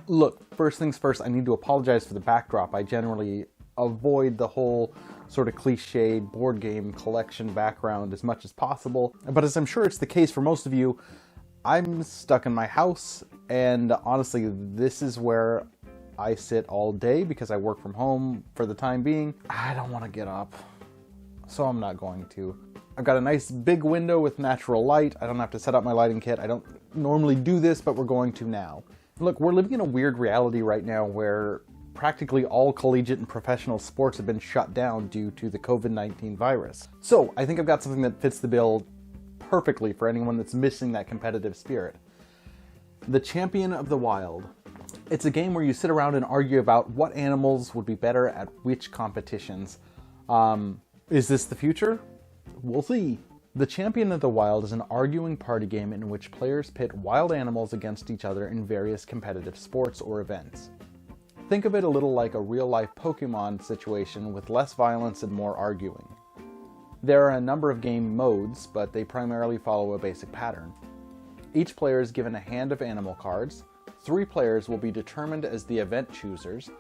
Look, first things first, I need to apologize for the backdrop. I generally avoid the whole sort of cliched board game collection background as much as possible. But as I'm sure it's the case for most of you, I'm stuck in my house, and honestly, this is where I sit all day because I work from home for the time being. I don't want to get up, so I'm not going to. I've got a nice big window with natural light. I don't have to set up my lighting kit. I don't normally do this, but we're going to now. Look, we're living in a weird reality right now where practically all collegiate and professional sports have been shut down due to the COVID-19 virus. So I think I've got something that fits the bill perfectly for anyone that's missing that competitive spirit. The Champion of the Wild. It's a game where you sit around and argue about what animals would be better at which competitions. Is this the future? We'll see. The Champion of the Wild is an arguing party game in which players pit wild animals against each other in various competitive sports or events. Think of it a little like a real-life Pokemon situation with less violence and more arguing. There are a number of game modes, but they primarily follow a basic pattern. Each player is given a hand of animal cards. 3 players will be determined as the event choosers,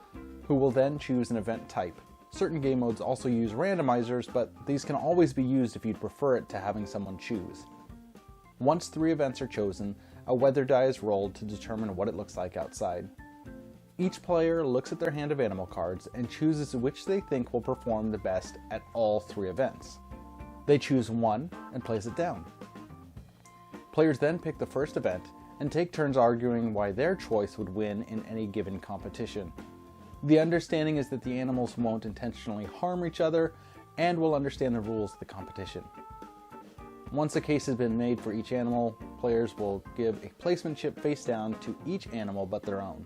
who will then choose an event type. Certain game modes also use randomizers, but these can always be used if you'd prefer it to having someone choose. Once 3 events are chosen, a weather die is rolled to determine what it looks like outside. Each player looks at their hand of animal cards and chooses which they think will perform the best at all 3 events. They choose one and place it down. Players then pick the first event and take turns arguing why their choice would win in any given competition. The understanding is that the animals won't intentionally harm each other and will understand the rules of the competition. Once a case has been made for each animal, players will give a placement chip face down to each animal but their own,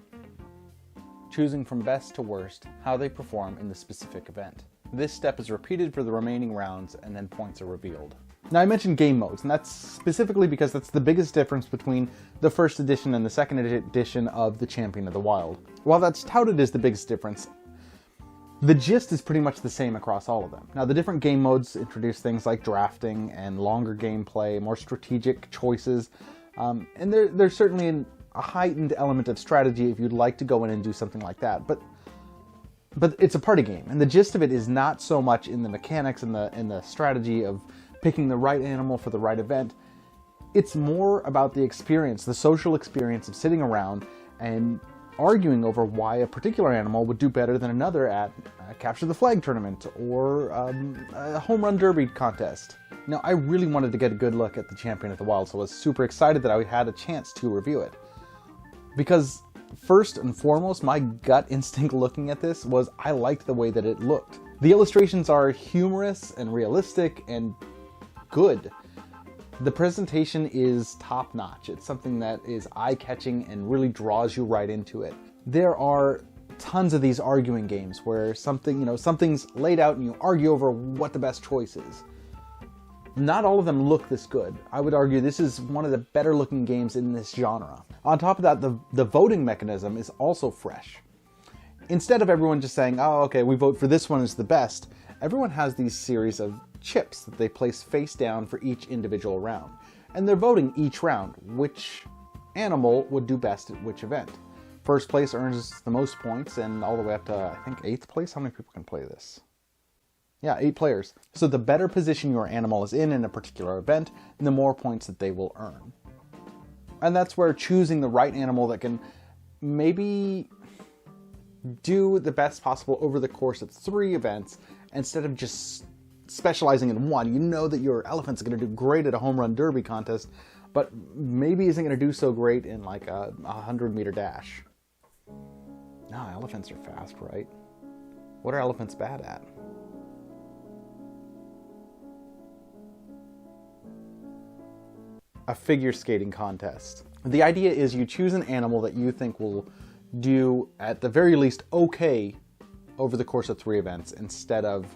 choosing from best to worst how they perform in the specific event. This step is repeated for the remaining rounds and then points are revealed. Now, I mentioned game modes, and that's specifically because that's the biggest difference between the first edition and the second edition of The Champion of the Wild. While that's touted as the biggest difference, the gist is pretty much the same across all of them. Now, the different game modes introduce things like drafting and longer gameplay, more strategic choices, and there's certainly a heightened element of strategy if you'd like to go in and do something like that. But it's a party game, and the gist of it is not so much in the mechanics and the strategy of picking the right animal for the right event. It's more about the experience, the social experience of sitting around and arguing over why a particular animal would do better than another at a Capture the Flag tournament or a home run derby contest. Now, I really wanted to get a good look at the Champion of the Wild, so I was super excited that I had a chance to review it. Because first and foremost, my gut instinct looking at this was I liked the way that it looked. The illustrations are humorous and realistic and good. The presentation is top-notch. It's something that is eye-catching and really draws you right into it. There are tons of these arguing games where something's laid out and you argue over what the best choice is. Not all of them look this good. I would argue this is one of the better looking games in this genre. On top of that, the voting mechanism is also fresh. Instead of everyone just saying, oh, okay, we vote for this one as the best, everyone has these series of chips that they place face down for each individual round. And they're voting each round which animal would do best at which event. First place earns the most points, and all the way up to, I think, 8th place? How many people can play this? Yeah, 8 players. So the better position your animal is in a particular event, the more points that they will earn. And that's where choosing the right animal that can maybe do the best possible over the course of 3 events, instead of just specializing in one. You know that your elephant's going to do great at a home run derby contest, but maybe isn't going to do so great in like a 100-meter dash. No, elephants are fast, right? What are elephants bad at? A figure skating contest. The idea is you choose an animal that you think will do, at the very least, okay over the course of 3 events instead of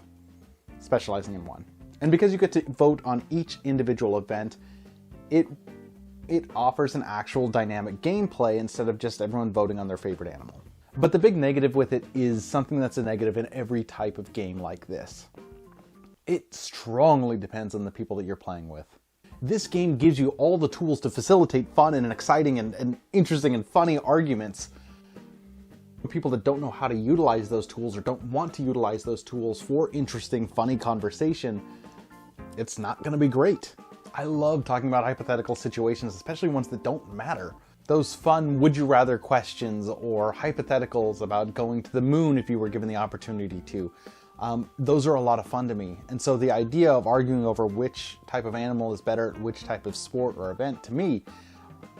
specializing in one. And because you get to vote on each individual event, it offers an actual dynamic gameplay instead of just everyone voting on their favorite animal. But the big negative with it is something that's a negative in every type of game like this. It strongly depends on the people that you're playing with. This game gives you all the tools to facilitate fun and exciting and interesting and funny arguments, People that don't know how to utilize those tools or don't want to utilize those tools for interesting, funny conversation, it's not going to be great. I love talking about hypothetical situations, especially ones that don't matter. Those fun would you rather questions or hypotheticals about going to the moon if you were given the opportunity to. Those are a lot of fun to me. And so the idea of arguing over which type of animal is better at which type of sport or event, to me,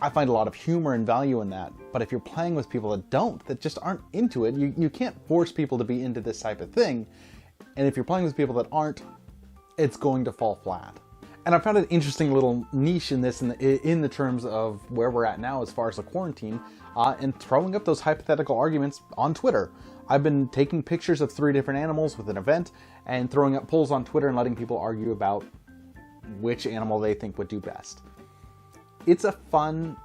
I find a lot of humor and value in that. But if you're playing with people that just aren't into it, you can't force people to be into this type of thing. And if you're playing with people that aren't, it's going to fall flat. And I found an interesting little niche in this in the terms of where we're at now as far as the quarantine, and throwing up those hypothetical arguments on Twitter. I've been taking pictures of 3 different animals with an event and throwing up polls on Twitter and letting people argue about which animal they think would do best. It's a fun,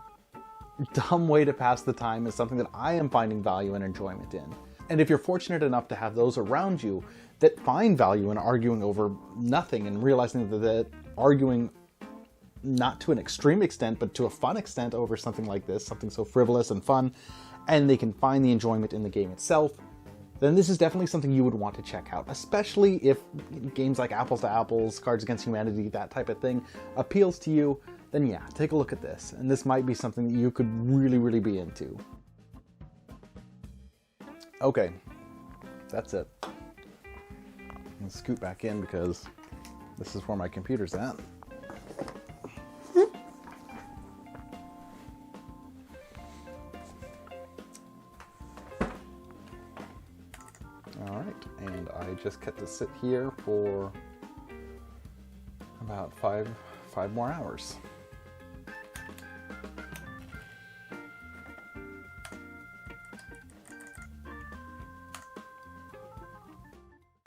dumb way to pass the time. It's something that I am finding value and enjoyment in. And if you're fortunate enough to have those around you that find value in arguing over nothing and realizing that arguing not to an extreme extent, but to a fun extent over something like this, something so frivolous and fun, and they can find the enjoyment in the game itself, then this is definitely something you would want to check out, especially if games like Apples to Apples, Cards Against Humanity, that type of thing appeals to you. Then yeah, take a look at this, and this might be something that you could really, really be into. Okay, that's it. Let's scoot back in because this is where my computer's at. All right, and I just get to sit here for about five more hours.